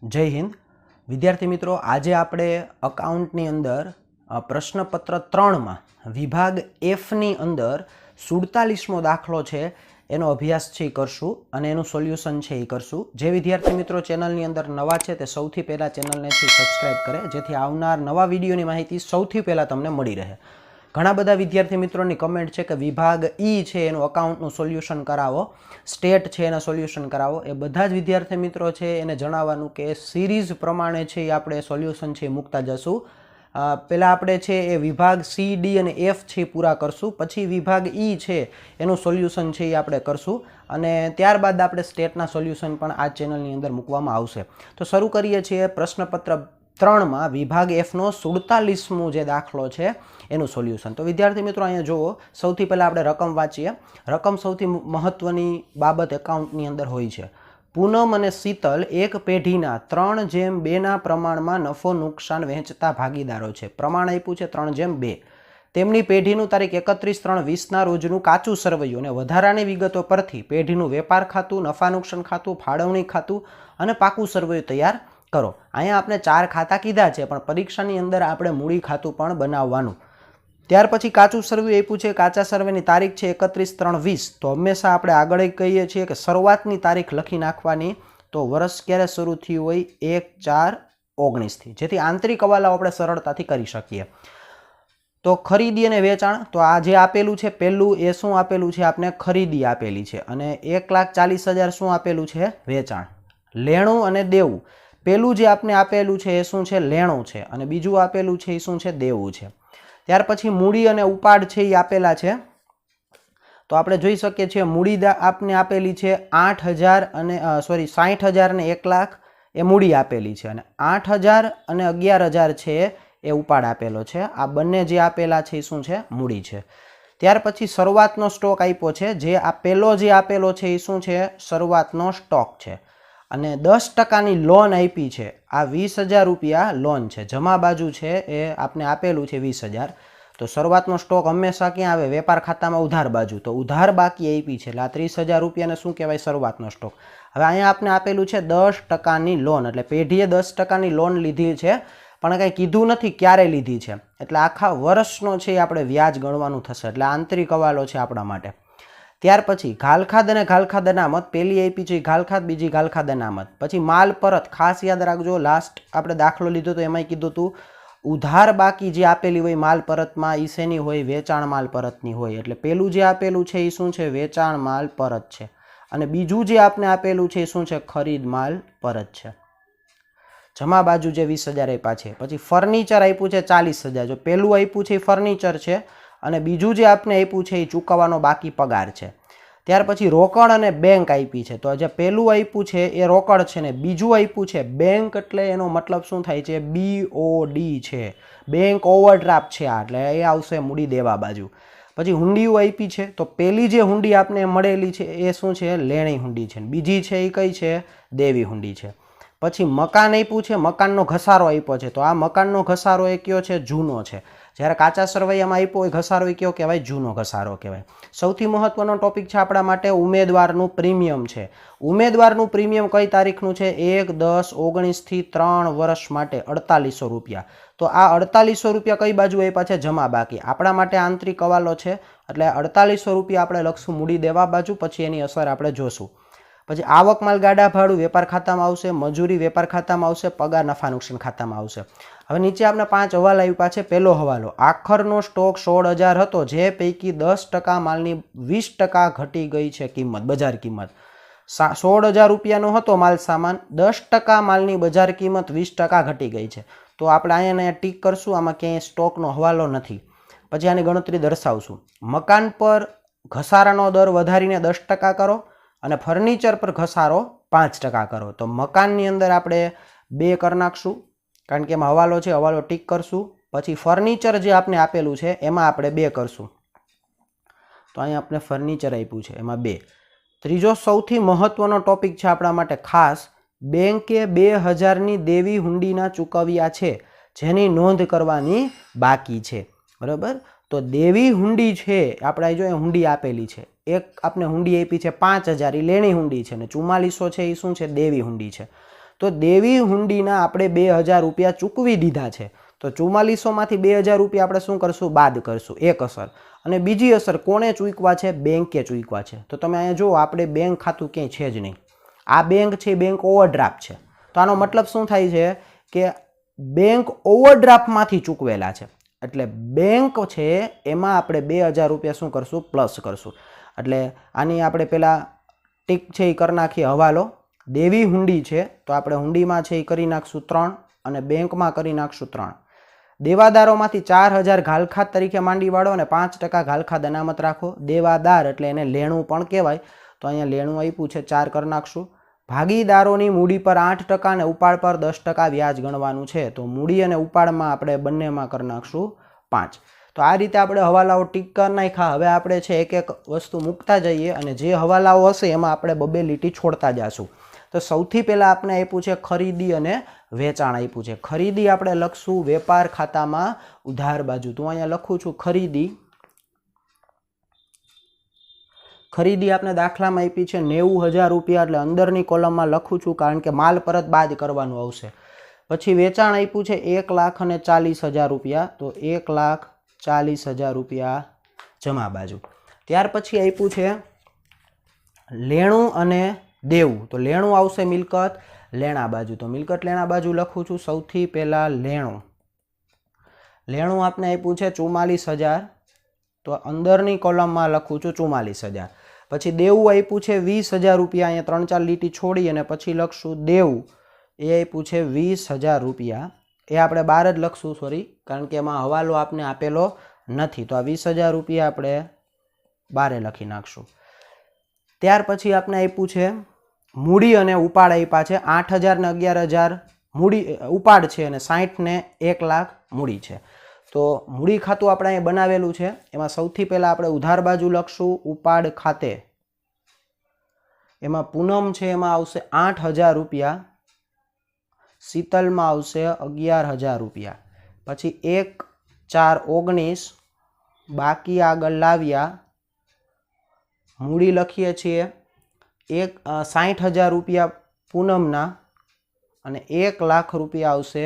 જય હિન્દ વિદ્યાર્થી મિત્રો, આજે આપણે અકાઉન્ટની અંદર પ્રશ્નપત્ર 3માં વિભાગ એફની અંદર 47મો દાખલો છે એનો અભ્યાસ છે એ કરશું અને એનું સોલ્યુશન છે એ કરશું. જે વિદ્યાર્થી મિત્રો ચેનલની અંદર નવા છે તે સૌથી પહેલાં ચેનલને સબસ્ક્રાઈબ કરે, જેથી આવનાર નવા વિડીયોની માહિતી સૌથી પહેલાં તમને મળી રહે. ઘણા બધા વિદ્યાર્થી મિત્રોની કમેન્ટ છે કે વિભાગ ઈ છે એનું અકાઉન્ટનું સોલ્યુશન કરાવો, સ્ટેટ છે એના સોલ્યુશન કરાવો. એ બધા જ વિદ્યાર્થી મિત્રો છે એને જણાવવાનું કે સિરીઝ પ્રમાણે છે એ આપણે સોલ્યુશન છે એ મૂકતા જશું. પહેલાં આપણે છે એ વિભાગ સી, ડી અને એફ છે એ પૂરા કરશું, પછી વિભાગ ઈ છે એનું સોલ્યુશન છે એ આપણે કરશું અને ત્યારબાદ આપણે સ્ટેટના સોલ્યુશન પણ આ ચેનલની અંદર મૂકવામાં આવશે. તો શરૂ કરીએ છીએ પ્રશ્નપત્ર 3માં વિભાગ એફનો 47મો જે દાખલો છે એનું સોલ્યુશન. તો વિદ્યાર્થી મિત્રો અહીંયા જુઓ, સૌથી પહેલાં આપણે રકમ વાંચીએ. રકમ સૌથી મહત્ત્વની બાબત એકાઉન્ટની અંદર હોય છે. પૂનમ અને શીતલ એક પેઢીના 3:2ના પ્રમાણમાં નફો નુકસાન વહેંચતા ભાગીદારો છે. પ્રમાણ આપ્યું છે 3:2. તેમની પેઢીનું તારીખ 31/3/20ના રોજનું કાચું સરવૈયું અને વધારાની વિગતો પરથી પેઢીનું વેપાર ખાતું, નફા નુકસાન ખાતું, ફાળવણી ખાતું અને પાકું સરવૈયું તૈયાર કરો. અહીંયા આપણે 4 ખાતા કીધા છે, પણ પરીક્ષાની અંદર આપણે મૂડી ખાતું પણ બનાવવાનું. ત્યાર પછી કાચું સરવૈયું આપ્યું છે. કાચા સરવેની તારીખ છે 31/3/20. તો હંમેશા આપણે આગળ કહીએ છીએ કે શરૂઆતની તારીખ લખી નાખવાની. તો વર્ષ ક્યારે શરૂ થયું હોય? 1/4/19થી, જેથી આંતરિક હવાલાઓ આપણે સરળતાથી કરી શકીએ. તો ખરીદી અને વેચાણ, તો આ જે આપેલું છે પહેલું એ શું આપેલું છે? આપણે ખરીદી આપેલી છે અને 1,40,000 શું આપેલું છે? વેચાણ. લેણું અને દેવું, પહેલું જે આપણે આપેલું છે એ શું છે? લેણું છે અને બીજું આપેલું છે એ શું છે? દેવું છે. ત્યાર પછી મૂડી અને ઉપાડ છે એ આપેલા છે. તો આપણે જોઈ શકીએ છીએ મૂડી આપને આપેલી છે 60,000 અને 60,000 અને 1 લાખ એ મૂડી આપેલી છે અને 8,000 અને 11,000 છે એ ઉપાડ આપેલો છે. આ બંને જે આપેલા છે એ શું છે? મૂડી છે. ત્યાર પછી શરૂઆતનો સ્ટોક આપ્યો છે. જે આ પહેલો જે આપેલો છે એ શું છે? શરૂઆતનો સ્ટોક છે. અને 10%ની લોન આપી છે. આ 20,000 રૂપિયા લોન છે. જમા બાજુ છે એ આપને આપેલું છે 20,000. તો શરૂઆતનો સ્ટોક હંમેશા ક્યાં આવે? વેપાર ખાતામાં ઉધાર બાજુ. તો ઉધાર બાકી આપી છે એટલે આ 30,000 રૂપિયાને શું કહેવાય? શરૂઆતનો સ્ટોક. હવે અહીંયા આપણે આપેલું છે 10%ની લોન, એટલે પેઢીએ 10%ની લોન લીધી છે, પણ કંઈ કીધું નથી ક્યારે લીધી છે. એટલે આખા વર્ષનો છે એ આપણે વ્યાજ ગણવાનું થશે, એટલે આંતરિક હવાલો છે આપણા માટે. ત્યાર પછી ઘાલખાદ અને ઘાલખાદ અનામત, પહેલી આપી છે ઘાલખાદ, બીજી ઘાલખાદ અનામત. પછી માલ પરત, ખાસ યાદ રાખજો, લાસ્ટ આપણે દાખલો લીધો તો એમાં કીધું હતું ઉધાર બાકી જે આપેલી હોય માલ પરતમાં એ શેની હોય? વેચાણ માલ પરતની હોય. એટલે પહેલું જે આપેલું છે એ શું છે? વેચાણ માલ પરત છે અને બીજું જે આપણે આપેલું છે એ શું છે? ખરીદ માલ પરત છે. જમા બાજુ જે 20,000 આપ્યા છે. પછી ફર્નિચર આપ્યું છે 40,000. જો પહેલું આપ્યું છે એ ફર્નિચર છે અને બીજું જે આપણે આપ્યું છે એ ચૂકવવાનો બાકી પગાર છે. ત્યાર પછી રોકડ અને બેંક આપી છે. તો જે પહેલું આપ્યું છે એ રોકડ છે ને બીજું આપ્યું છે બેંક, એટલે એનો મતલબ શું થાય છે? BOD છે, બેંક ઓવરડ્રાફ્ટ છે આ, એટલે એ આવશે મૂડી દેવા બાજુ. પછી હુંડીઓ આપી છે. તો પહેલી જે હુંડી આપને મળેલી છે એ શું છે? લેણી હુંડી છે. બીજી છે એ કઈ છે? દેવી હુંડી છે. પછી મકાન આપ્યું છે, મકાનનો ઘસારો આપ્યો છે. તો આ મકાનનો ઘસારો એ કયો છે? જૂનો છે. જ્યારે કાચા સરવૈયામાં આપ્યો હોય ઘસારો એ કયો કહેવાય? જૂનો ઘસારો કહેવાય. સૌથી મહત્વનો ટોપિક છે આપણા માટે ઉમેદવારનું પ્રીમિયમ છે. ઉમેદવારનું પ્રીમિયમ કઈ તારીખનું છે? 1/10/19થી 3 વર્ષ માટે 4,800 રૂપિયા. તો આ 4,800 રૂપિયા કઈ બાજુ આપ્યા છે? જમા બાકી. આપણા માટે આંતરિક હવાલો છે એટલે 4,800 રૂપિયા આપણે લખશું મૂડી દેવા બાજુ, પછી એની અસર આપણે જોશું. પછી આવક માલ ગાડા ભાડું વેપાર ખાતામાં આવશે, મજૂરી વેપાર ખાતામાં આવશે, પગાર નફા નુકસાન ખાતામાં આવશે. હવે નીચે આપણે 5 હવાલા આપ્યા છે. પહેલો હવાલો, આખરનો સ્ટોક 16,000 હતો, જે પૈકી 10% માલની 20% ઘટી ગઈ છે કિંમત, બજાર કિંમત. 16,000 રૂપિયાનો હતો માલ સામાન, 10% માલની બજાર કિંમત 20% ઘટી ગઈ છે. તો આપણે અહીંયા ટીક કરશું, આમાં ક્યાંય સ્ટોકનો હવાલો નથી. પછી આની ગણતરી દર્શાવશું. મકાન પર ઘસારાનો દર વધારીને 10% કરો અને ફર્નિચર પર ઘસારો 5% કરો. તો મકાનની અંદર આપણે 2 કરી નાખશું, કારણ કે એમાં હવાલો છે, હવાલો ટીક કરશું. પછી ફર્નિચર જે આપણે આપેલું છે એમાં આપણે 2 કરશું. તો અહીંયા આપણે ફર્નિચર આપ્યું છે એમાં 2. ત્રીજો સૌથી મહત્વનો ટોપિક છે આપણા માટે ખાસ, બેંકે 2,000ની દેવી હુંડીના ચૂકવ્યા છે, જેની નોંધ કરવાની બાકી છે. બરાબર. તો દેવી હુંડી છે આપણે જો હુંડી આપેલી છે, એક આપણે હુંડી આપી છે 5,000 એ લેણી હુંડી છે ને 4400 છે એ શું છે? દેવી હુંડી છે. તો દેવી હુંડીના આપણે 2000 રૂપિયા ચૂકવી દીધા છે, તો 4400માંથી 2000 રૂપિયા આપણે શું કરશું? બાદ કરશું, એક અસર. અને બીજી અસર કોણે ચૂકવા છે? બેંકે ચૂકવા છે. તો તમે અહીંયા જુઓ, આપણે બેંક ખાતું ક્યાંય છે જ નહીં. આ બેંક છે, બેંક ઓવરડ્રાફ્ટ છે. તો આનો મતલબ શું થાય છે કે બેંક ઓવરડ્રાફ્ટમાંથી ચૂકવેલા છે. એટલે બેંક છે એમાં આપણે 2000 રૂપિયા શું કરશું? પ્લસ કરશું. એટલે આની આપણે પહેલાં ટીક છે એ કરી નાખીએ હવાલો. દેવી હુંડી છે તો આપણે હુંડીમાં છે એ કરી નાખશું 3 અને બેંકમાં કરી નાખશું 3. દેવાદારોમાંથી 4000 ઘાલખાત તરીકે માંડી વાળો અને 5% ઘાલખાત અનામત રાખો. દેવાદાર એટલે એને લેણું પણ કહેવાય, તો અહીંયા લેણું આપ્યું છે 4 કરી નાખશું. ભાગીદારોની મૂડી પર 8% અને ઉપાડ પર 10% વ્યાજ ગણવાનું છે, તો મૂડી અને ઉપાડમાં આપણે બંનેમાં કરી નાખશું 5. તો આ રીતે આપણે હવાલાઓ ટીક કરી નાખ્યા. હવે આપણે છે એક એક વસ્તુ મૂકતા જઈએ અને જે હવાલાઓ હશે એમાં આપણે બબે લીટી છોડતા જઈશું. તો સૌથી પહેલાં આપણે આપ્યું છે ખરીદી અને વેચાણ આપ્યું છે. ખરીદી આપણે લખશું વેપાર ખાતામાં ઉધાર બાજુ. તો અહીંયા લખું છું ખરીદી. ખરીદી આપણે દાખલામાં આપી છે 90000 રૂપિયા, એટલે અંદરની કોલમમાં લખું છું કારણ કે માલ પરત બાદ કરવાનું આવશે. પછી વેચાણ આપ્યું છે 1,40,000 રૂપિયા, તો 1,40,000 રૂપિયા જમા બાજુ. ત્યાર પછી આપ્યું છે લેણું અને દેવું, તો લેણું આવશે મિલકત લેણા બાજુ. તો મિલકત લેણા બાજુ લખું છું સૌથી પહેલાં લેણું. લેણું આપણે આપ્યું છે 44,000, તો અંદરની કોલમમાં લખું છું 44,000. પછી દેવું આપ્યું છે 20,000 રૂપિયા, અહીંયા 3-4 લીટી છોડી અને પછી લખશું દેવું. એ આપ્યું છે 20,000 રૂપિયા, એ આપણે બહાર જ લખશું, સોરી, કારણ કે એમાં હવાલો આપને આપેલો નથી. તો આ 20,000 રૂપિયા આપણે બારે લખી નાખશું. ત્યાર પછી આપણે આપ્યું છે મૂડી અને ઉપાડ આપ્યા છે 8,000 ને 11,000 મૂડી ઉપાડ છે અને 60 ને 1 લાખ મૂડી છે. તો મૂડી ખાતું આપણે અહીં બનાવેલું છે. એમાં સૌથી પહેલાં આપણે ઉધાર બાજુ લખશું ઉપાડ ખાતે. એમાં પૂનમ છે એમાં આવશે 8,000 રૂપિયા, શીતલમાં આવશે 11,000 રૂપિયા. પછી 1, 4, 19 બાકી આગળ લાવ્યા, મૂડી લખીએ છીએ 60,000 રૂપિયા પૂનમના અને 1 લાખ રૂપિયા આવશે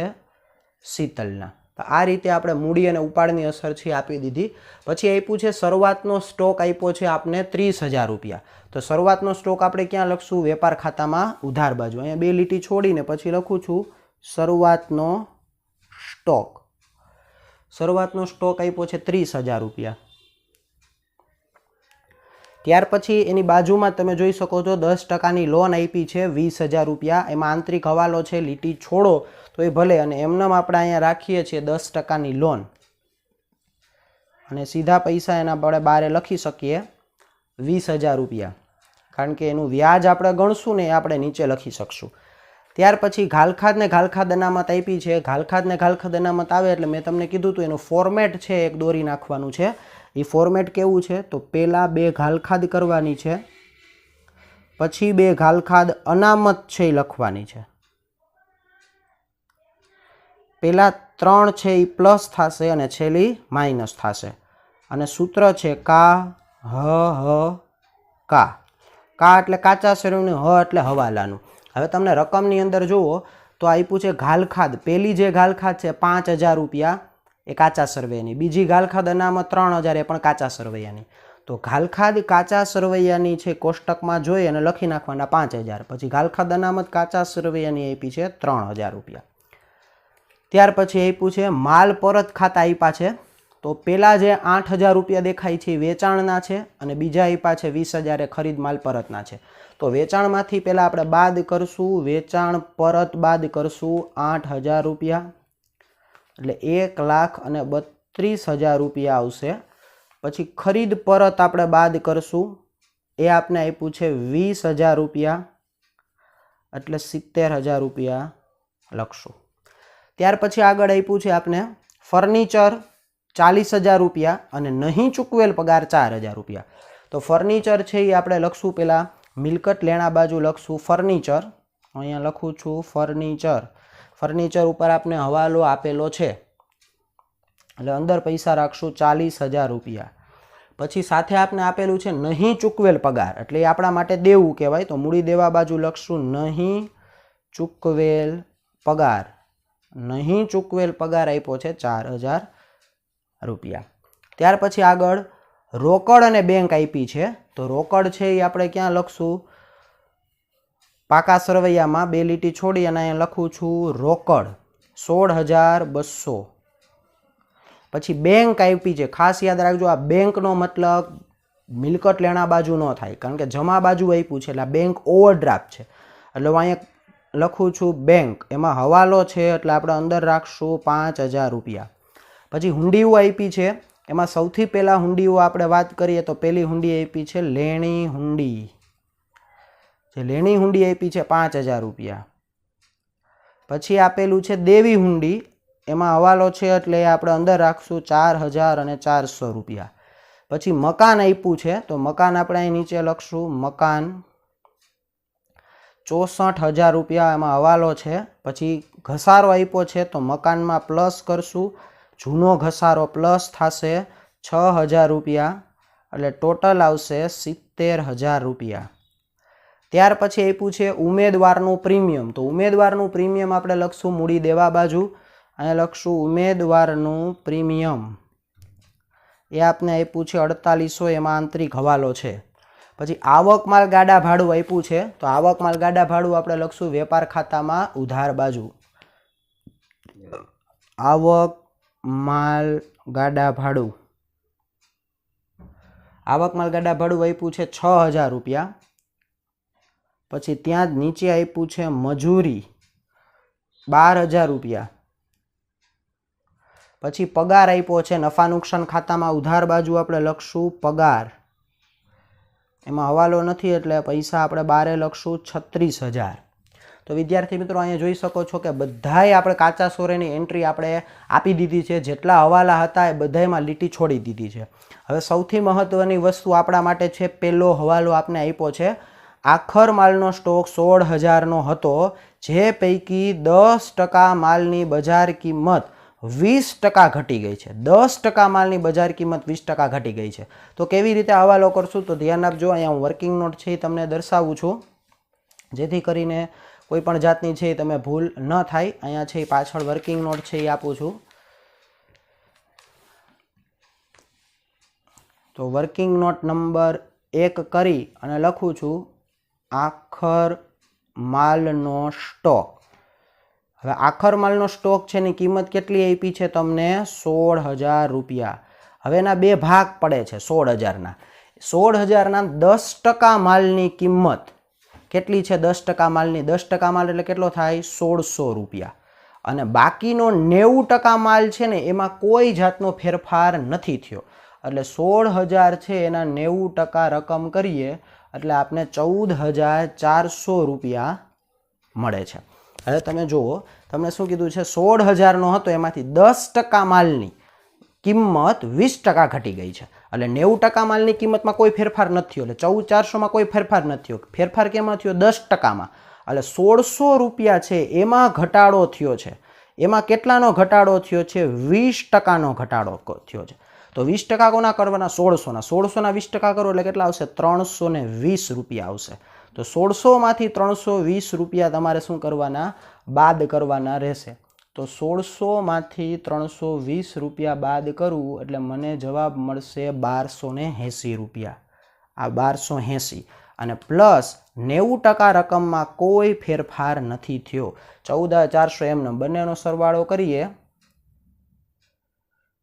શીતલના. તો આ રીતે આપણે મૂડી અને ઉપાડની અસર છે આપી દીધી. પછી આપ્યું છે શરૂઆતનો સ્ટોક આપ્યો છે આપને 30,000 રૂપિયા. તો શરૂઆતનો સ્ટોક આપણે ક્યાં લખશું? વેપાર ખાતામાં ઉધાર બાજુ. અહીંયા 2 લીટી છોડીને પછી લખું છું શરૂઆતનો સ્ટોક. શરૂઆતનો સ્ટોક આપ્યો છે 30,000 રૂપિયા. ત્યાર પછી એની બાજુમાં તમે જોઈ શકો છો 10%ની લોન આપી છે 20,000 રૂપિયા. એમાં આંતરિક હવાલો છે, લીટી છોડો તો એ ભલે, અને એમનેમ આપણે અહીંયા રાખીએ છીએ 10%ની લોન અને સીધા પૈસા એના આપણે બારે લખી શકીએ 20,000 રૂપિયા, કારણ કે એનું વ્યાજ આપણે ગણશું ને એ આપણે નીચે લખી શકશું. ત્યાર પછી ઘાલખાત ને ઘાલખાત અનામત આપી છે. ઘાલખાત ને ઘાલખાત અનામત આવે એટલે મેં તમને કીધું હતું એનું ફોર્મેટ છે એક દોરી નાખવાનું છે. એ ફોર્મેટ કેવું છે? તો પહેલાં 2 ઘાલખાદ કરવાની છે, પછી 2 ઘાલખાદ અનામત છે એ લખવાની છે. પહેલાં 3 છે એ પ્લસ થશે અને છેલ્લી માઇનસ થશે. અને સૂત્ર છે કા કા એટલે કાચા શેરનું, હ એટલે હવાલાનું. હવે તમને રકમની અંદર જુઓ તો આપ્યું છે ઘાલખાદ. પહેલી જે ઘાલખાદ છે 5,000 રૂપિયા એ કાચા સરવૈયાની, બીજી ઘાલખાદ અનામત 3,000 એ પણ કાચા સરવૈયાની. તો ઘાલખાદ કાચા સરવૈયાની છે કોષ્ટકમાં જોઈ અને લખી નાખવાના 5,000. પછી ઘાલખાદ અનામત કાચા સરવૈયાની આપી છે 3,000 રૂપિયા. ત્યાર પછી આપ્યું છે માલ પરત ખાતા આપ્યા છે. તો પહેલાં જે 8,000 રૂપિયા દેખાય છે એ વેચાણના છે અને બીજા આપ્યા છે 20,000 એ ખરીદ માલ પરતના છે. તો વેચાણમાંથી પહેલાં આપણે બાદ કરશું, વેચાણ પરત બાદ કરશું 8,000 રૂપિયા, એટલે 1,32,000 રૂપિયા આવશે. પછી ખરીદ પરત આપણે બાદ કરશું, એ આપણે આપ્યું છે 20,000 રૂપિયા, એટલે 70,000 રૂપિયા લખશું. ત્યાર પછી આગળ આપ્યું છે આપણે ફર્નિચર 40,000 રૂપિયા અને નહીં ચૂકવેલ પગાર 4,000 રૂપિયા. તો ફર્નિચર છે એ આપણે લખશું પહેલાં મિલકત લેણા બાજુ લખશું ફર્નિચર. અહીંયા લખું છું ફર્નિચર. ફર્નિચર ઉપર આપણે હવાલો આપેલો છે એટલે અંદર પૈસા રાખશું 40,000 રૂપિયા. પછી સાથે આપણે આપેલું છે નહીં ચૂકવેલ પગાર, એટલે એ આપણા માટે દેવું કહેવાય. તો મૂડી દેવા બાજુ લખશું નહીં ચૂકવેલ પગાર, નહીં ચૂકવેલ પગાર આપ્યો છે 4000 રૂપિયા. ત્યાર પછી આગળ રોકડ અને બેંક આપી છે. તો રોકડ છે એ આપણે ક્યાં લખશું? પાકા સરવૈયામાં 2 લીટી છોડી અને અહીંયા લખું છું રોકડ 16200. પછી બેંક આપી છે. ખાસ યાદ રાખજો, આ બેંકનો મતલબ મિલકત લેણા બાજુ ન થાય, કારણ કે જમા બાજુ આપ્યું છે એટલે બેંક ઓવરડ્રાફ્ટ છે. એટલે હું અહીંયા લખું છું બેંક, એમાં હવાલો છે એટલે આપણે અંદર રાખશું 5000 રૂપિયા. પછી હુંડીઓ આપી છે, એમાં સૌથી પહેલાં હુંડીઓ આપણે વાત કરીએ તો પહેલી હુંડી આપી છે લેણી હુંડી. જે લેણી હુંડી આપી છે 5000 રૂપિયા. પછી આપેલું છે દેવી હુંડી, એમાં હવાલો છે એટલે આપણે અંદર રાખશું 4400 રૂપિયા. પછી મકાન આપ્યું છે તો મકાન આપણે અહીં નીચે લખશું મકાન 64000 રૂપિયા, એમાં હવાલો છે. પછી ઘસારો આપ્યો છે તો મકાનમાં પ્લસ કરશું, જૂનો ઘસારો પ્લસ થશે 6000 રૂપિયા, એટલે ટોટલ આવશે 70000 રૂપિયા. ત્યાર પછી આપ્યું છે ઉમેદવારનું પ્રીમિયમ. તો ઉમેદવારનું પ્રીમિયમ આપણે લખશું મૂડી દેવા બાજુ, અહીંયા લખશું ઉમેદવારનું પ્રીમિયમ. એ આપને આપ્યું છે 4800, એમાં આંતરિક હવાલો છે. પછી આવક માલ ગાડા ભાડું આપ્યું છે તો આવક માલ ગાડા ભાડું આપણે લખશું વેપાર ખાતામાં ઉધાર બાજુ. આવક માલ ગાડા ભાડું, આવક માલ ગાડા ભાડું આપ્યું છે 6000 રૂપિયા. પછી ત્યાં જ નીચે આપ્યું છે મજૂરી 12000 રૂપિયા. પછી પગાર આપ્યો છે નફા નુકસાન ખાતામાં ઉધાર બાજુ આપણે લખશું પગાર, એમાં હવાલો નથી એટલે પૈસા આપણે બારે લખશું 36000. તો વિદ્યાર્થી મિત્રો અહીંયા જોઈ શકો છો કે બધાય આપણે કાચા સોરેની એન્ટ્રી આપણે આપી દીધી છે. જેટલા હવાલા હતા એ બધામાં લીટી છોડી દીધી છે. હવે સૌથી મહત્વની વસ્તુ આપણા માટે છે પહેલો હવાલો આપને આપ્યો છે આખર માલનો સ્ટોક 16000નો હતો, જે પૈકી 10% માલની બજાર કિંમત 20% ઘટી ગઈ છે. 10% માલની બજાર કિંમત 20% ઘટી ગઈ છે. તો કેવી રીતે હવાલો કરશું? તો ધ્યાન આપજો, અહીંયા હું વર્કિંગ નોટ છે એ તમને દર્શાવું છું, જેથી કરીને કોઈ પણ જાતની છે તમે ભૂલ ન થાય. અહીંયા છે પાછળ વર્કિંગ નોટ છે એ આપું છું. તો વર્કિંગ નોટ નંબર 1 કરી અને લખું છું આખર માલનો સ્ટોક. હવે આખર માલનો સ્ટોક છે એની કિંમત કેટલી આપી છે તમને? 16000 રૂપિયા. હવે એના બે ભાગ પડે છે 16000ના. 16000ના 10% માલની કિંમત કેટલી છે? 10% માલની, 10% માલ એટલે કેટલો થાય? 1600 રૂપિયા. અને બાકીનો 90% માલ છે ને એમાં કોઈ જાતનો ફેરફાર નથી થયો, એટલે 16000 છે એના 90% રકમ કરીએ એટલે આપણે 14400 રૂપિયા મળે છે. હવે તમે જુઓ, તમને શું કીધું છે? 16000નો હતો, એમાંથી 10% માલની કિંમત 20% ઘટી ગઈ છે, એટલે 90% માલની કિંમતમાં કોઈ ફેરફાર નથી થયો, એટલે 14400માં કોઈ ફેરફાર નથી થયો. ફેરફાર કેમાં થયો? 10%માં. એટલે 1600 રૂપિયા છે એમાં ઘટાડો થયો છે. એમાં કેટલાનો ઘટાડો થયો છે? 20%નો ઘટાડો થયો છે. તો 20% કોના કરવાના? 1600ના. 1600ના 20% કરો એટલે કેટલા આવશે? 320 રૂપિયા આવશે. તો 1600માંથી 320 રૂપિયા તમારે શું કરવાના? બાદ કરવાના રહેશે. તો 1600માંથી 320 રૂપિયા બાદ કરવું એટલે મને જવાબ મળશે 1280 રૂપિયા. આ 1280 અને પ્લસ 90% રકમમાં કોઈ ફેરફાર નથી થયો. 14400 એમને બંનેનો સરવાળો કરીએ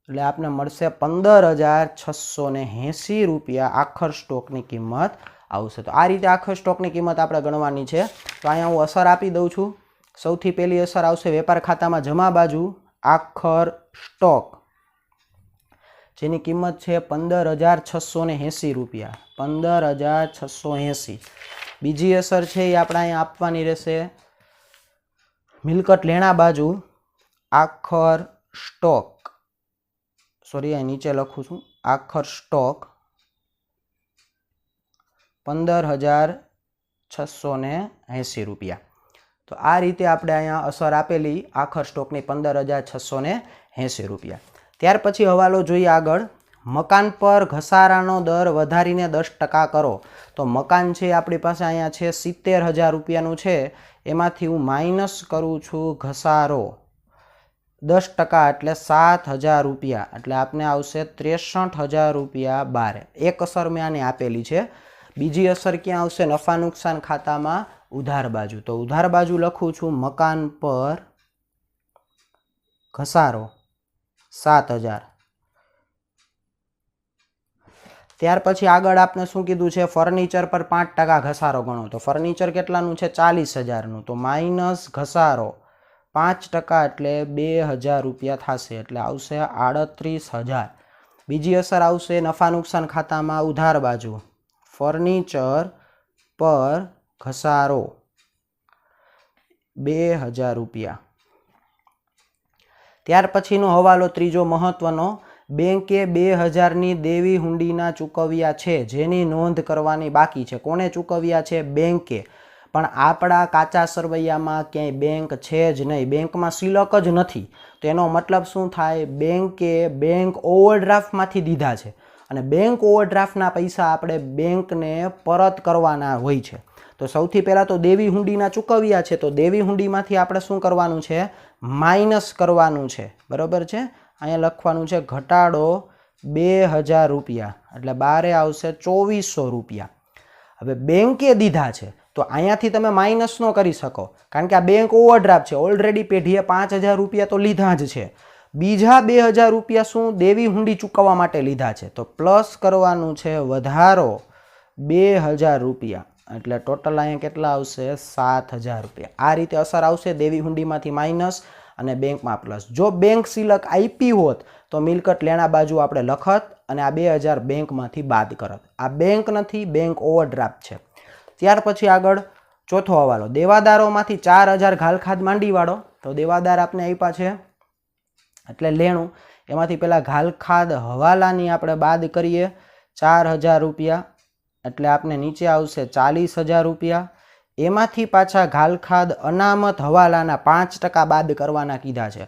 એટલે આપને મળશે 15680 રૂપિયા આખર સ્ટોકની કિંમત આવશે. તો આ રીતે આખર સ્ટોકની કિંમત આપણે ગણવાની છે. તો અહીંયા હું અસર આપી દઉં છું. સૌથી પહેલી અસર આવશે વેપાર ખાતામાં જમા બાજુ આખર સ્ટોક, જેની કિંમત છે 15680 રૂપિયા. 15680. બીજી અસર છે એ આપણે અહીંયા આપવાની રહેશે મિલકત લેણા બાજુ આખર સ્ટોક, સોરી અહીં નીચે લખું છું આખર સ્ટોક 15680 રૂપિયા. તો આ રીતે આપણે અહીંયા અસર આપેલી આખર સ્ટોકની 15680 રૂપિયા. ત્યાર પછી હવાલો જોઈએ આગળ મકાન પર ઘસારાનો દર વધારીને 10% કરો. તો મકાન છે આપણી પાસે અહીંયા છે 70,000 રૂપિયાનું છે, એમાંથી હું માઇનસ કરું છું ઘસારો 10% એટલે 7,000 રૂપિયા, એટલે આપને આવશે 63,000 રૂપિયા બારે. એક અસર મેં આને આપેલી છે. બીજી અસર ક્યાં આવશે? નફા નુકસાન ખાતામાં ઉધાર બાજુ. તો ઉધાર બાજુ લખું છું મકાન પર ઘસારો 7,000. ત્યાર પછી આગળ આપણે શું કીધું છે? ફર્નિચર પર 5% ઘસારો ગણો. તો ફર્નિચર કેટલાનું છે? 40,000નું. તો માઇનસ ઘસારો 5% એટલે 2,000 રૂપિયા થશે, એટલે આવશે 38,000. બીજી અસર આવશે નફા નુકસાન ખાતામાં ઉધાર બાજુ. ફર્નિચર પર ઘસારો 2,000 રૂપિયા. ત્યાર પછીનો હવાલો ત્રીજો મહત્વનો, બેંકે 2,000ની દેવી હુંડીના ચૂકવ્યા છે, જેની નોંધ કરવાની બાકી છે. કોને ચૂકવ્યા છે? બેંકે. પણ આપણા કાચા સરવૈયામાં ક્યાંય બેંક છે જ નહીં, બેંકમાં સિલક જ નથી. તો એનો મતલબ શું થાય? બેંકે બેંક ઓવરડ્રાફ્ટમાંથી દીધા છે, અને બેંક ઓવરડ્રાફ્ટના પૈસા આપણે બેંકને પરત કરવાના હોય છે. તો સૌથી પહેલાં તો દેવી હુંડીના ચૂકવ્યા છે, તો દેવી હુંડીમાંથી આપણે શું કરવાનું છે? માઇનસ કરવાનું છે. બરાબર છે? અહીંયા લખવાનું છે ઘટાડો 2,000 રૂપિયા, એટલે બારે આવશે 2,400 રૂપિયા. હવે બેંકે દીધા છે, તો અહીંયાથી તમે માઇનસ ન કરી શકો, કારણ કે આ બેંક ઓવરડ્રાફ્ટ છે. ઓલરેડી પેઢીએ 5,000 રૂપિયા તો લીધા જ છે. બીજા 2,000 રૂપિયા શું? દેવી હુંડી ચૂકવવા માટે લીધા છે. તો પ્લસ કરવાનું છે વધારો 2,000 રૂપિયા, એટલે ટોટલ અહીંયા કેટલા આવશે? 7,000 રૂપિયા. આ રીતે અસર આવશે દેવી હુંડીમાંથી માઇનસ અને બેંકમાં પ્લસ. જો બેંક સિલક આપી હોત તો મિલકત લેણા બાજુ આપણે લખત અને આ 2,000 બેંકમાંથી બાદ કરત. આ બેંક નથી, બેંક ઓવરડ્રાફ્ટ છે. ત્યાર પછી આગળ ચોથો હવાલો, દેવાદારોમાંથી 4,000 ઘાલખાદ માંડીવાળો. તો દેવાદાર આપણે આપ્યા છે એટલે લેણું, એમાંથી પેલા ઘાલખાદ હવાલાની આપણે બાદ કરીએ 4,000 રૂપિયા, એટલે આપને નીચે આવશે 40,000 રૂપિયા. એમાંથી પાછા ઘાલખાદ અનામત હવાલાના 5% બાદ કરવાના કીધા છે,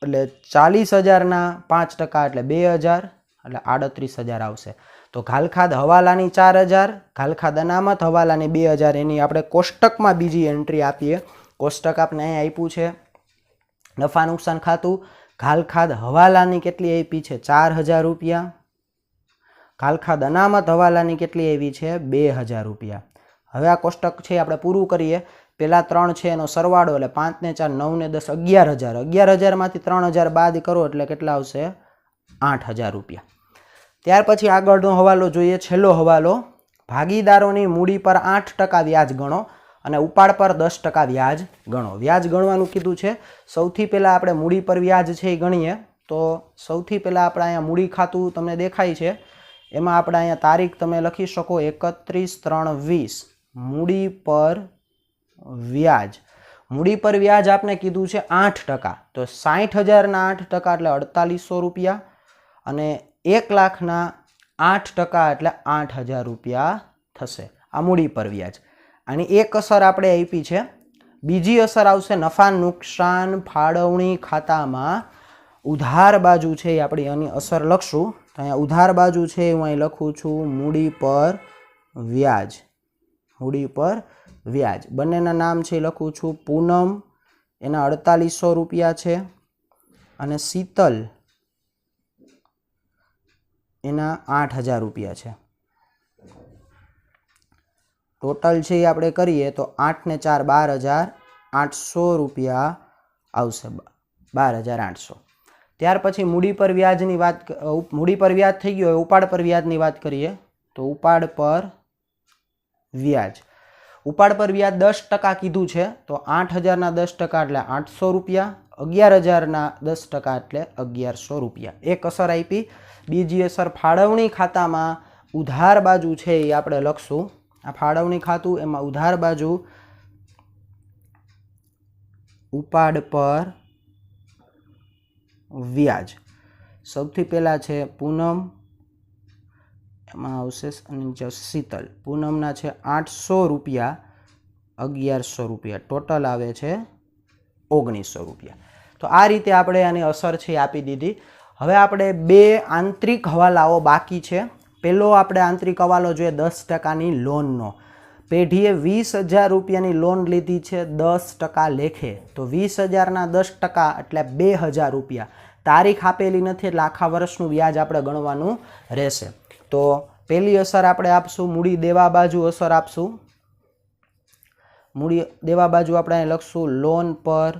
એટલે 40,000ના 5% એટલે 2,000, એટલે 38,000 આવશે. તો ઘાલખાદ હવાલાની 4,000, ઘાલખાદ અનામત હવાલાની 2,000, એની આપણે કોષ્ટકમાં બીજી એન્ટ્રી આપીએ. કોષ્ટક આપણે અહીંયા આપ્યું છે નફા નુકસાન ખાતું. ઘાલખાદ હવાલાની કેટલી આપી છે? 4,000 રૂપિયા. ઘાલખાદ અનામત હવાલાની કેટલી આવી છે? 2,000 રૂપિયા. હવે આ કોષ્ટક છે આપણે પૂરું કરીએ. પેલા 3 છે એનો સરવાળો, એટલે 5 ને 4 9 ને 10 11,000. 11,000માંથી 3,000 બાદ કરો એટલે કેટલા આવશે? 8,000 રૂપિયા. ત્યાર પછી આગળનો હવાલો જોઈએ, છેલ્લો હવાલો, ભાગીદારોની મૂડી પર 8% વ્યાજ ગણો અને ઉપાડ પર 10% વ્યાજ ગણો. વ્યાજ ગણવાનું કીધું છે. સૌથી પહેલાં આપણે મૂડી પર વ્યાજ છે એ ગણીએ. તો સૌથી પહેલાં આપણે અહીંયા મૂડી ખાતું તમને દેખાય છે, એમાં આપણે અહીંયા તારીખ તમે લખી શકો 31/3/20. મૂડી પર વ્યાજ. મૂડી પર વ્યાજ આપને કીધું છે 8%. તો 60,000ના 8% એટલે 4,800 રૂપિયા, અને 1,00,000ના 8% એટલે 8,000 રૂપિયા થશે. આ મૂડી પર વ્યાજ. આની એક અસર આપણે આપી છે. બીજી અસર આવશે નફા નુકસાન ફાળવણી ખાતામાં ઉધાર બાજુ છે એ આપણે આની અસર લખશું. તો અહીંયા ઉધાર બાજુ છે હું અહીં લખું છું મૂડી પર વ્યાજ. મૂડી પર વ્યાજ. બંનેના નામ છે એ લખું છું. પૂનમ એના 4,800 રૂપિયા છે, અને શીતલ એના 8,000 રૂપિયા છે. ટોટલ છે એ આપણે કરીએ તો 8 ને 4 12,800 રૂપિયા આવશે. 12,800. ત્યાર પછી મૂડી પર વ્યાજની વાત, મૂડી પર વ્યાજ થઈ ગયો. ઉપાડ પર વ્યાજની વાત કરીએ તો ઉપાડ પર વ્યાજ. ઉપાડ પર વ્યાજ 10% કીધું છે, તો 8,000ના 10% એટલે 800 રૂપિયા. 11,000ના 10% એટલે 1,100 રૂપિયા. એક અસર આપી. બીજી અસર ફાળવણી ખાતામાં ઉધાર બાજુ છે એ આપણે લખશું. આ ફાળવણી ખાતું, એમાં ઉધાર બાજુ ઉપાડ પર વ્યાજ. સૌથી પહેલાં છે પૂનમ, એમાં આવશે શીતલ. પૂનમના છે 800 રૂપિયા, 1,100 રૂપિયા, ટોટલ આવે છે 1,900 રૂપિયા. તો આ રીતે આપણે આની અસર છે આપી દીધી. હવે આપણે બે આંતરિક હવાલાઓ બાકી છે. પહેલો આપણે આંતરિક હવાલો જોઈએ 10%ની લોનનો. પેઢીએ 20,000 રૂપિયાની લોન લીધી છે 10% લેખે, તો 20,000ના 10% એટલે 2,000 રૂપિયા. તારીખ આપેલી નથી એટલે આખા વર્ષનું વ્યાજ આપણે ગણવાનું રહેશે. તો પહેલી અસર આપણે આપશું, મૂડી દેવા બાજુ અસર આપશું. મૂડી દેવા બાજુ આપણે લખશું લોન પર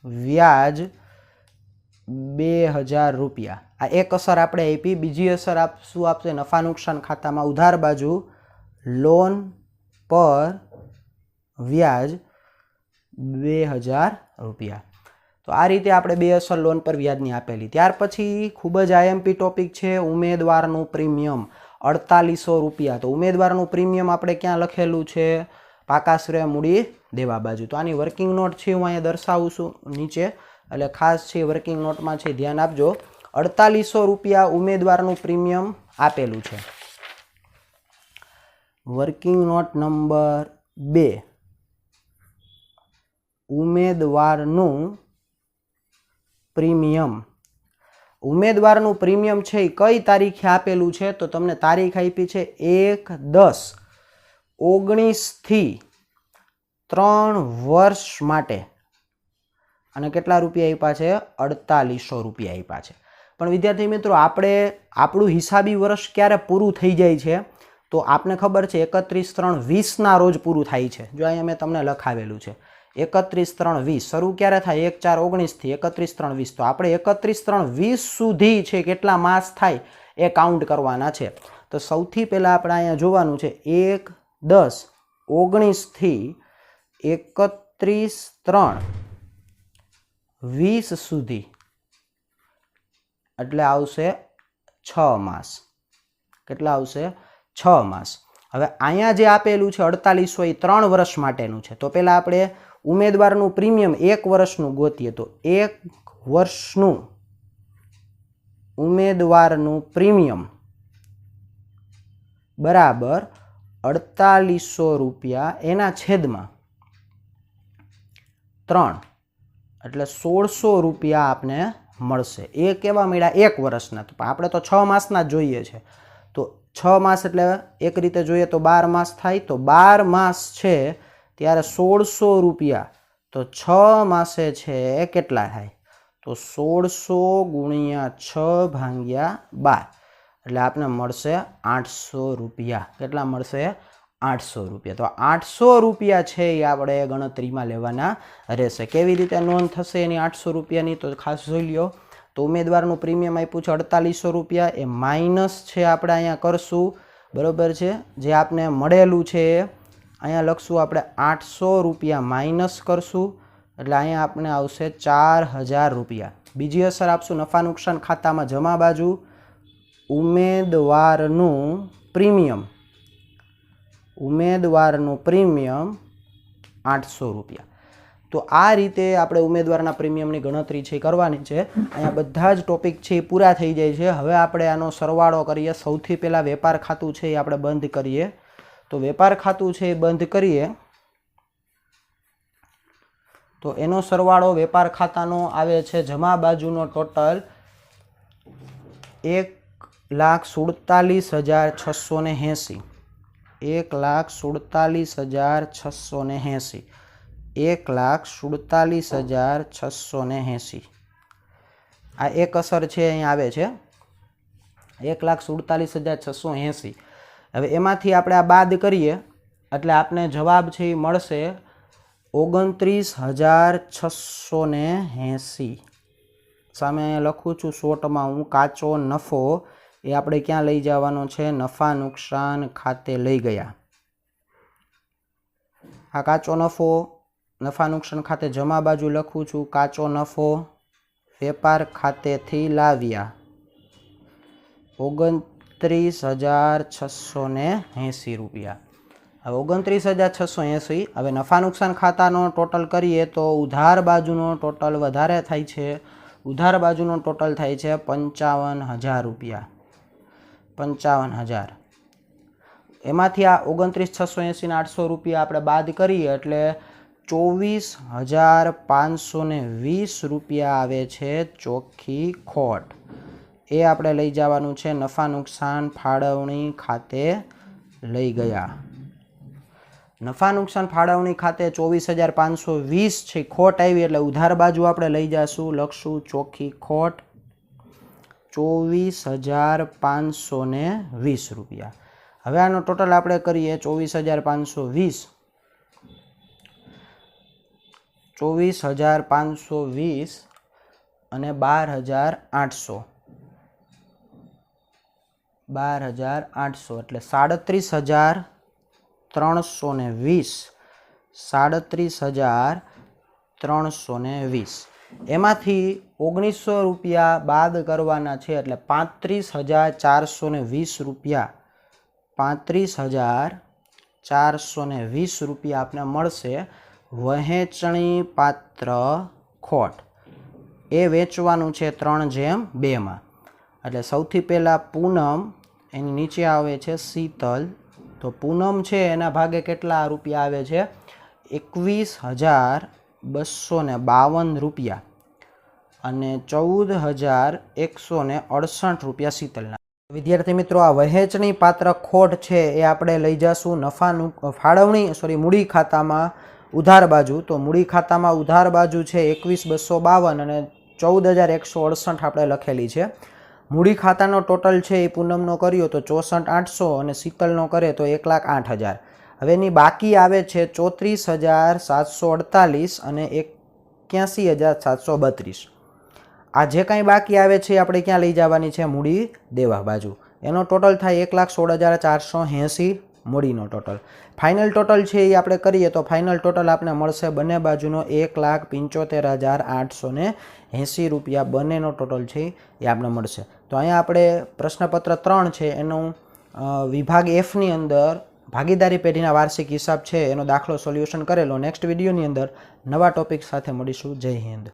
વ્યાજ 2,000 રૂપિયા. આ એક અસર આપણે આપી. બીજી અસર શું આપશે? નફા નુકસાન ખાતામાં ઉધાર બાજુ લોન પર વ્યાજ 2,000 રૂપિયા. તો આ રીતે આપણે બે અસર લોન પર વ્યાજની આપેલી. ત્યાર પછી ખૂબ જ આઈએમપી ટોપિક છે ઉમેદવારનું પ્રીમિયમ 4,800 રૂપિયા. તો ઉમેદવારનું પ્રીમિયમ આપણે ક્યાં લખેલું છે? પાકાશ્રય મૂડી દેવા બાજુ. તો આની વર્કિંગ નોટ છે હું અહીંયા દર્શાવું છું નીચે, એટલે ખાસ છે વર્કિંગ નોટમાં છે, ધ્યાન આપજો. 4,800 રૂપિયા ઉમેદવારનું પ્રીમિયમ આપેલું છે. વર્કિંગ નોટ નંબર 2, ઉમેદવારનું પ્રીમિયમ. ઉમેદવારનું પ્રીમિયમ છે એ કઈ તારીખે આપેલું છે? તો તમને તારીખ આપી છે 1/10/19 થી 3 વર્ષ માટે. અને કેટલા રૂપિયા આપ્યા છે? 4,800 રૂપિયા આપ્યા છે. પણ વિદ્યાર્થી મિત્રો, આપણે આપણું હિસાબી વર્ષ ક્યારે પૂરું થઈ જાય છે? તો આપને ખબર છે 31/3/20ના રોજ પૂરું થાય છે. જો અહીંયા મેં તમને લખાવેલું છે 31/3/20. શરૂ ક્યારે થાય? 1/4/19 થી 31/3/20. તો આપણે 31/3/20 સુધી છે કેટલા માસ થાય એ કાઉન્ટ કરવાના છે. તો સૌથી પહેલાં આપણે અહીંયા જોવાનું છે 1/10/19 થી 31/3/20 સુધી, એટલે આવશે 6 માસ. કેટલા આવશે? 6 માસ. હવે અહીંયા જે આપેલું છે 4,800 એ 3 વર્ષ માટેનું છે. તો પહેલાં આપણે ઉમેદવારનું પ્રીમિયમ 1 વર્ષનું ગોતીએ. તો 1 વર્ષનું ઉમેદવારનું પ્રીમિયમ બરાબર 4,800 રૂપિયા એના છેદમાં 3, એટલે 1,600 રૂપિયા આપને મળશે. એ કેવા મળ્યા? 1 વર્ષના. તો આપણે તો 6 માસના જ જોઈએ છે. તો 6 માસ એટલે એક રીતે જોઈએ તો 12 માસ થાય. તો 12 માસ છે ત્યારે 1,600 રૂપિયા. તો 6 માસે છે કેટલા થાય? તો 1,600 ગુણ્યા 6/12, એટલે આપને મળશે 800 રૂપિયા. કેટલા મળશે? 800 રૂપિયા. તો 800 રૂપિયા છે એ આપણે ગણતરીમાં લેવાના રહેશે. કેવી રીતે નોંધ થશે એની 800 રૂપિયાની? તો ખાસ જોઈ લ્યો. તો ઉમેદવારનું પ્રીમિયમ આપ્યું છે 4,800 રૂપિયા, એ માઇનસ છે આપણે અહીંયા કરશું, બરાબર છે, જે આપને મળેલું છે અહીંયા લખશું આપણે 800 રૂપિયા માઇનસ કરશું, એટલે અહીંયા આપણે આવશે 4,000 રૂપિયા. બીજી અસર આપશું નફા નુકસાન ખાતામાં જમા બાજુ ઉમેદવારનું પ્રીમિયમ 800 રૂપિયા. તો આ રીતે આપણે ઉમેદવારના પ્રીમિયમની ગણતરી છે કરવાની છે. અહીંયા બધા જ ટોપિક છે એ પૂરા થઈ જાય છે. હવે આપણે આનો સરવાળો કરીએ. સૌથી પહેલાં વેપાર ખાતું છે એ આપણે બંધ કરીએ. તો વેપાર ખાતું છે એ બંધ કરીએ તો એનો સરવાળો વેપાર ખાતાનો આવે છે જમા બાજુનો ટોટલ 1,47,680. 1,47,680. 1,47,680. આ એક અસર છે અહીં આવે છે 1,47,680. હવે એમાંથી આપણે આ બાદ કરીએ એટલે આપને જવાબ છે એ મળશે 29,680. સામે લખું છું શોર્ટમાં હું. કાચો નફો એ આપણે ક્યાં લઈ જવાનો છે? નફા નુકસાન ખાતે લઈ ગયા. આ કાચો નફો નફા નુકસાન ખાતે જમા બાજુ લખું છું. કાચો નફો વેપાર ખાતેથી લાવ્યા 29,680 રૂપિયા. હવે 29,680. હવે નફા નુકસાન ખાતાનો ટોટલ કરીએ તો ઉધાર બાજુનો ટોટલ વધારે થાય છે. ઉધાર બાજુનો ટોટલ થાય છે 55,000 રૂપિયા. 55,000. એમાંથી આ 29,680 ના 800 રૂપિયા આપણે બાદ કરીએ એટલે ₹24,520 આવે છે ચોખ્ખી ખોટ. એ આપણે લઈ જવાનું છે નફા નુકસાન ફાળવણી ખાતે લઈ ગયા. નફા નુકસાન ફાળવણી ખાતે 24,520 છે ખોટ આવી એટલે ઉધાર બાજુ આપણે લઈ જઈશું. લખશું ચોખ્ખી ખોટ ₹24,520. હવે આનો ટોટલ આપણે કરીએ 24,520 અને 12,800 એટલે 37,320 એમાંથી ₹1900 બાદ કરવાના છે એટલે ₹35,420 ₹35,420 આપને મળશે વહેંચણી પાત્ર ખોટ. એ વેચવાનું છે 3/2 એટલે સૌથી પહેલાં પૂનમ, એની નીચે આવે છે શીતલ. તો પૂનમ છે એના ભાગે કેટલા રૂપિયા આવે છે? ₹21,252 અને ₹14,168 શીતલના. વિદ્યાર્થી મિત્રો, આ વહેંચણી પાત્ર ખોટ છે એ આપણે લઈ જઈશું મૂડી ખાતામાં ઉધાર બાજુ. તો મૂડી ખાતામાં ઉધાર બાજુ છે 21,252 અને 14,168 આપણે લખેલી છે. મૂડી ખાતાનો ટોટલ છે એ પૂનમનો કર્યો તો 64,800 અને શીતલનો કરે તો 1,08,000. હવે એની બાકી આવે છે 34,748 અને 81,732. આ જે કાંઈ બાકી આવે છે આપણે ક્યાં લઈ જવાની છે? મૂડી દેવા બાજુ. એનો ટોટલ થાય 1,16,480 મૂડીનો ટોટલ. ફાઇનલ ટોટલ છે એ આપણે કરીએ તો ફાઇનલ ટોટલ આપણે મળશે બંને બાજુનો ₹1,75,880 બંનેનો ટોટલ છે એ આપણે મળશે. તો અહીંયા આપણે પ્રશ્નપત્ર 3 છે એનું વિભાગ Fની અંદર ભાગીદારી પેઢીના વાર્ષિક હિસાબ છે એનો દાખલો સોલ્યુશન કરેલો. નેક્સ્ટ વિડીયોની અંદર નવા ટોપિક સાથે મળીશું. જય હિન્દ.